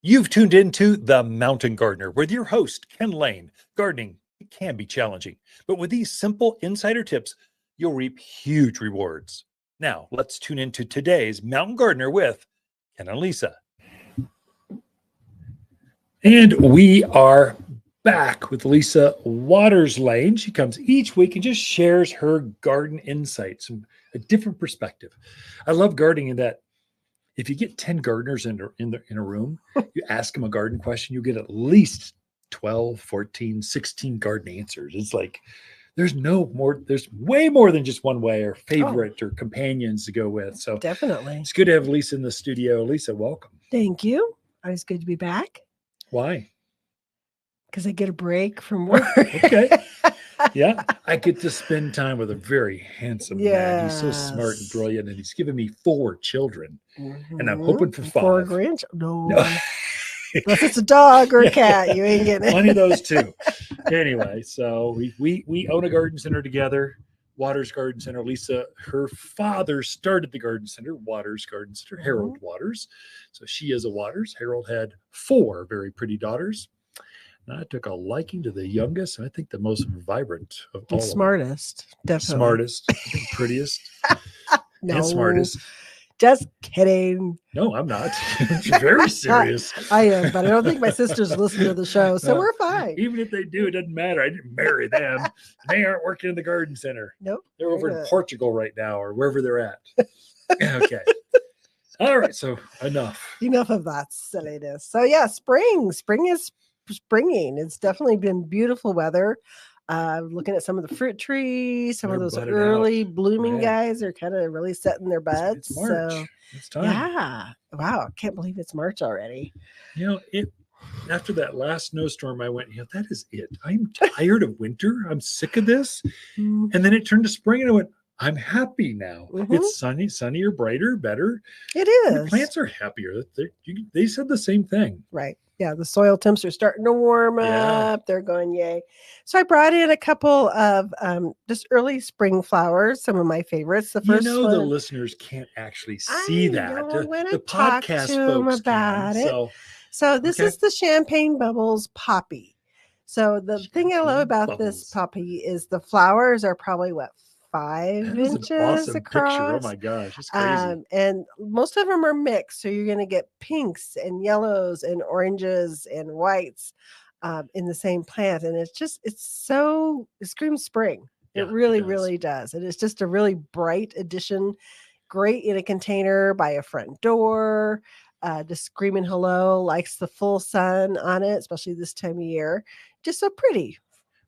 You've tuned into The Mountain Gardener with your host, Ken Lain. Gardening it can be challenging, but with these simple insider tips, you'll reap huge rewards. Now, let's tune into today's Mountain Gardener with Ken and Lisa. And we are back with Lisa Waters Lane. She comes each week and just shares her garden insights and a different perspective. I love gardening in that if you get 10 gardeners in a room, you ask them a garden question, you get at least 12, 14, 16 garden answers. It's like there's way more than just one way or favorite or companions to go with. So definitely. It's good to have Lisa in the studio. Lisa, welcome. Thank you. It's good to be back. Why? Because I get a break from work. Okay. Yeah, I get to spend time with a very handsome man. He's so smart and brilliant, and he's given me 4 children, and I'm hoping for 5. 4 grandchildren? No. Unless it's a dog or a cat, you ain't getting it. Plenty of those too. Anyway, so we own a garden center together, Waters Garden Center. Lisa, her father started the garden center, Waters Garden Center, Harold Waters. So she is a Waters. Harold had 4 very pretty daughters. And I took a liking to the youngest, and I think the most vibrant of all. Smartest, definitely. Smartest, prettiest, no, and smartest. Just kidding. No, I'm not. It's very serious. I am, but I don't think my sisters listen to the show, so we're fine. Even if they do, it doesn't matter. I didn't marry them. They aren't working in the garden center. Nope. They're over in Portugal right now or wherever they're at. Okay. All right, so enough of that silliness. So yeah, spring is springing. It's definitely been beautiful weather. Looking at some of the fruit trees, some of those early blooming guys are kind of really setting their buds. It's March. So it's time. Yeah, wow, I can't believe it's March already. After that last snowstorm, I went, that is it. I'm tired of winter. I'm sick of this. And then it turned to spring, and I went, I'm happy now. It's sunnier, brighter, better. It is. The plants are happier. They said the same thing. Right. Yeah, the soil temps are starting to warm up. They're going, yay. So I brought in a couple of just early spring flowers, some of my favorites. The first one, the listeners can't actually see that. The podcast folks about can. It. So this is the Champagne Bubbles poppy. So the thing I love about this poppy is the flowers are probably 5 inches across. Picture. Oh my gosh, it's crazy. And most of them are mixed, so you're going to get pinks and yellows and oranges and whites in the same plant, and it screams spring. It really does. And it's just a really bright addition, great in a container by a front door. Just screaming hello, likes the full sun on it, especially this time of year. Just so pretty.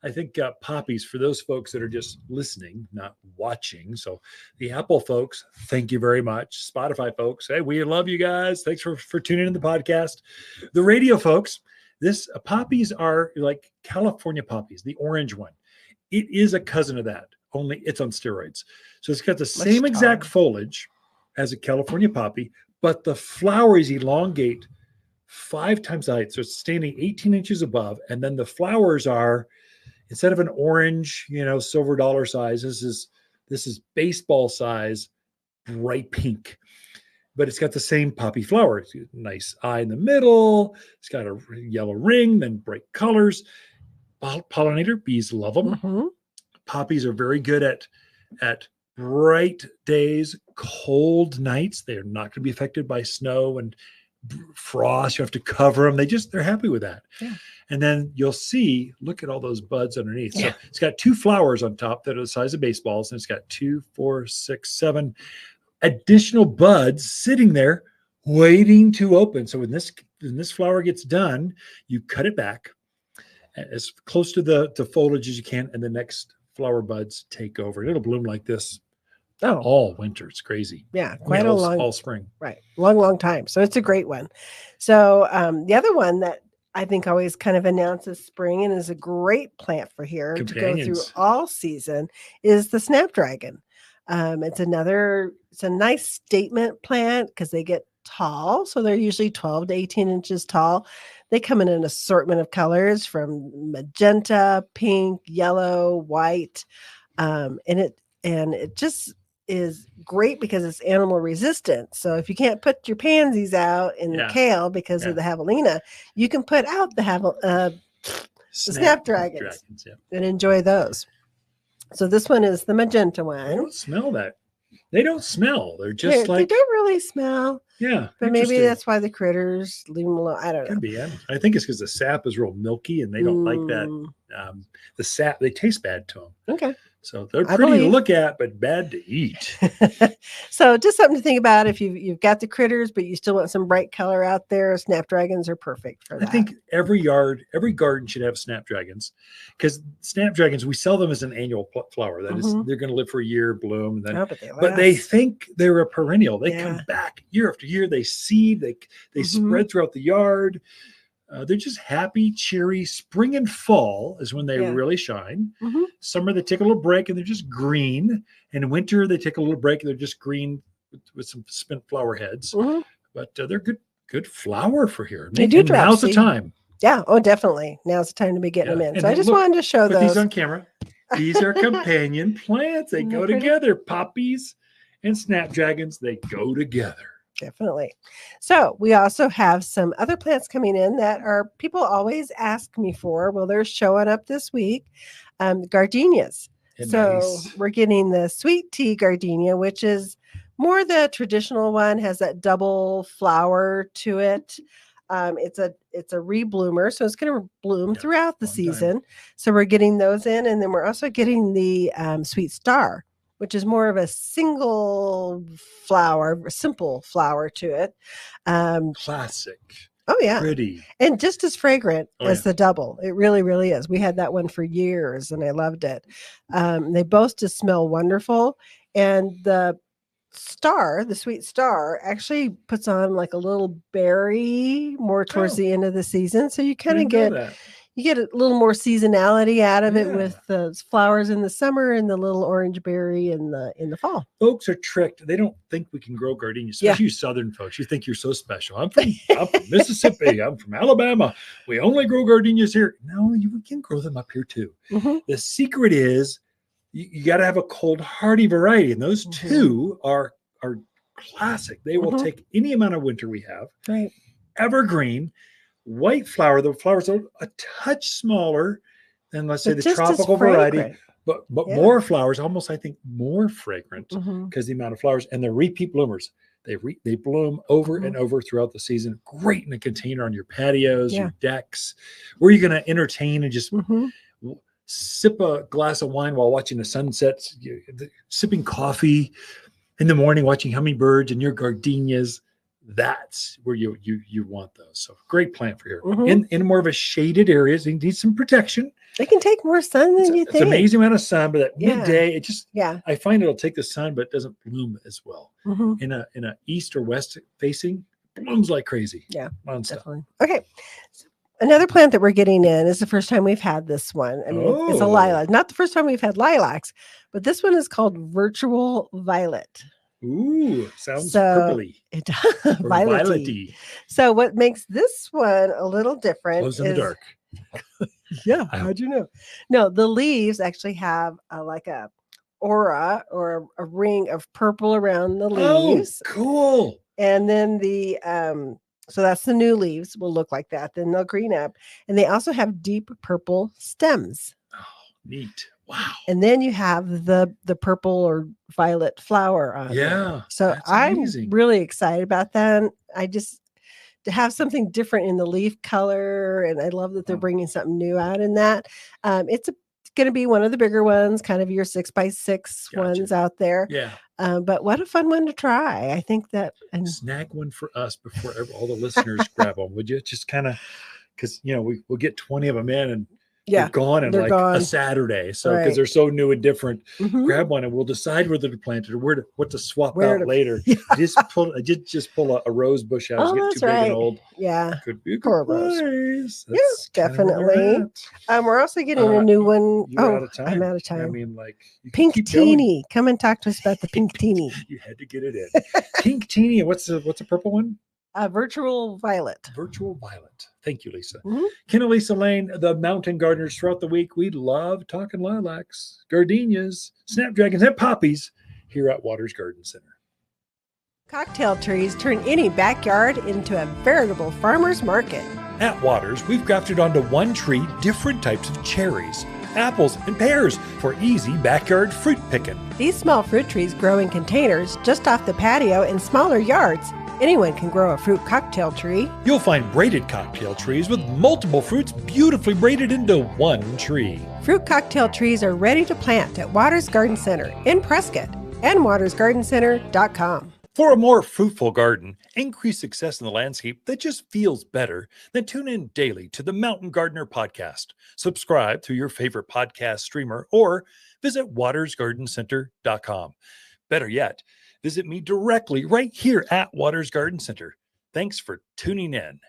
I think poppies, for those folks that are just listening, not watching. So the Apple folks, thank you very much. Spotify folks, hey, we love you guys. Thanks for tuning in the podcast. The radio folks, poppies are like California poppies, the orange one. It is a cousin of that, only it's on steroids. So it's got the same exact foliage as a California poppy, but the flowers elongate 5 times the height. So it's standing 18 inches above, and then the flowers are, instead of an orange, silver dollar size, this is baseball size, bright pink. But it's got the same poppy flower. It's got a nice eye in the middle. It's got a yellow ring, then bright colors. Pollinator bees love them. Mm-hmm. Poppies are very good at bright days, cold nights. They're not going to be affected by snow and frost. You have to cover them. They're happy with that. Yeah. And then you'll see, look at all those buds underneath. So it's got 2 flowers on top that are the size of baseballs, and it's got 2, 4, 6, 7 additional buds sitting there waiting to open. So when this flower gets done, you cut it back as close to the foliage as you can, and the next flower buds take over. And it'll bloom like this all winter. It's crazy. Yeah, quite all spring. Right, long time. So it's a great one. So the other one that I think always kind of announces spring and is a great plant for here to go through all season is the Snapdragon. It's a nice statement plant because they get tall. So they're usually 12 to 18 inches tall. They come in an assortment of colors from magenta, pink, yellow, white. And it just is great because it's animal resistant. So if you can't put your pansies out in the kale because of the javelina, you can put out the snapdragons and enjoy those. So this one is the magenta one. I don't smell that. They don't smell. They're just they don't really smell. Yeah. But maybe that's why the critters leave them alone. I don't know. Could be. I think it's because the sap is real milky and they don't like that. The sap, they taste bad to them. Okay. So they're pretty to look at, but bad to eat. So just something to think about if you've got the critters, but you still want some bright color out there. Snapdragons are perfect for that. I think every garden should have snapdragons, because snapdragons, we sell them as an annual flower. That is, they're going to live for a year, bloom, and then, but they think they're a perennial. They come back year after year. They seed. They spread throughout the yard. They're just happy, cheery. Spring and fall is when they really shine. Summer, they take a little break and they're just green. And in winter, they take a little break and they're just green with some spent flower heads. But they're good flower for here. They do drop. Now's the time. Yeah. Oh, definitely. Now's the time to be getting them in. So I just wanted to show those. Put these on camera. These are companion plants. They go together. Poppies and snapdragons, they go together. Definitely. So we also have some other plants coming in that are people always ask me for. Well, they're showing up this week. Gardenias. So we're getting the sweet tea gardenia, which is more the traditional one, has that double flower to it. It's a rebloomer, so it's going to bloom throughout the season. So we're getting those in, and then we're also getting the sweet star, which is more of a single flower, a simple flower to it. Classic. Oh, yeah. Pretty. And just as fragrant as the double. It really, really is. We had that one for years, and I loved it. They both just smell wonderful. And the star, the sweet star, actually puts on like a little berry more towards the end of the season. So you kind of get... You get a little more seasonality out of it with the flowers in the summer and the little orange berry in the fall. Folks are tricked. They don't think we can grow gardenias, especially you Southern folks. You think you're so special. I'm from Mississippi. I'm from Alabama. We only grow gardenias here. No, we can grow them up here too. The secret is you got to have a cold hardy variety, and those two are classic. They will take any amount of winter we have. Right. Evergreen. White flower, the flowers are a touch smaller than, let's say, the tropical variety, but more flowers, almost, I think, more fragrant because the amount of flowers, and the repeat bloomers. They bloom over and over throughout the season. Great in a container on your patios, your decks, where you're going to entertain and just sip a glass of wine while watching the sunset, sipping coffee in the morning, watching hummingbirds and your gardenias. That's where you want those. So great plant for here. In more of a shaded areas, you need some protection. They can take more sun than you think. It's an amazing amount of sun, but at midday, it just I find it'll take the sun, but it doesn't bloom as well. In a east or west facing, blooms like crazy. Yeah, definitely. Okay. So another plant that we're getting in is the first time we've had this one. I mean, it's a lilac. Not the first time we've had lilacs, but this one is called Virtual Violet. Ooh, sounds purpley. It does. Violet-y. So what makes this one a little different glows in the dark. How'd you know? No, the leaves actually have like a aura or a ring of purple around the leaves. Oh, cool. And then so that's the new leaves will look like that. Then they'll green up. And they also have deep purple stems. Oh, neat. Wow. And then you have the purple or violet flower on there. So I'm really excited about that. I just to have something different in the leaf color, and I love that they're bringing something new out in that. It's going to be one of the bigger ones, kind of your 6x6 ones out there. Yeah. But what a fun one to try. I think that snag one for us before all the listeners grab them. Would you just kind of, because we'll get 20 of them in and they're gone in a Saturday. So because they're so new and different, grab one and we'll decide whether to plant it or what to swap out later. Just pull a rose bush out. It's getting too big and old. Yeah. Could be a good rose. Yes, definitely. We're also getting a new one. I'm out of time. I mean, pink teeny. Come and talk to us about the pink teeny. You had to get it in. Pink teeny. What's a purple one? Virtual Violet. Virtual Violet. Thank you, Lisa. Ken and Lisa Lain, the mountain gardeners throughout the week. We love talking lilacs, gardenias, snapdragons, and poppies here at Waters Garden Center. Cocktail trees turn any backyard into a veritable farmer's market. At Waters, we've grafted onto one tree different types of cherries, apples, and pears for easy backyard fruit picking. These small fruit trees grow in containers just off the patio in smaller yards. Anyone can grow a fruit cocktail tree. You'll find braided cocktail trees with multiple fruits beautifully braided into one tree. Fruit cocktail trees are ready to plant at Waters Garden Center in Prescott and watersgardencenter.com. For a more fruitful garden, increase success in the landscape that just feels better, then tune in daily to the Mountain Gardener podcast. Subscribe through your favorite podcast streamer or visit watersgardencenter.com. Better yet, visit me directly right here at Waters Garden Center. Thanks for tuning in.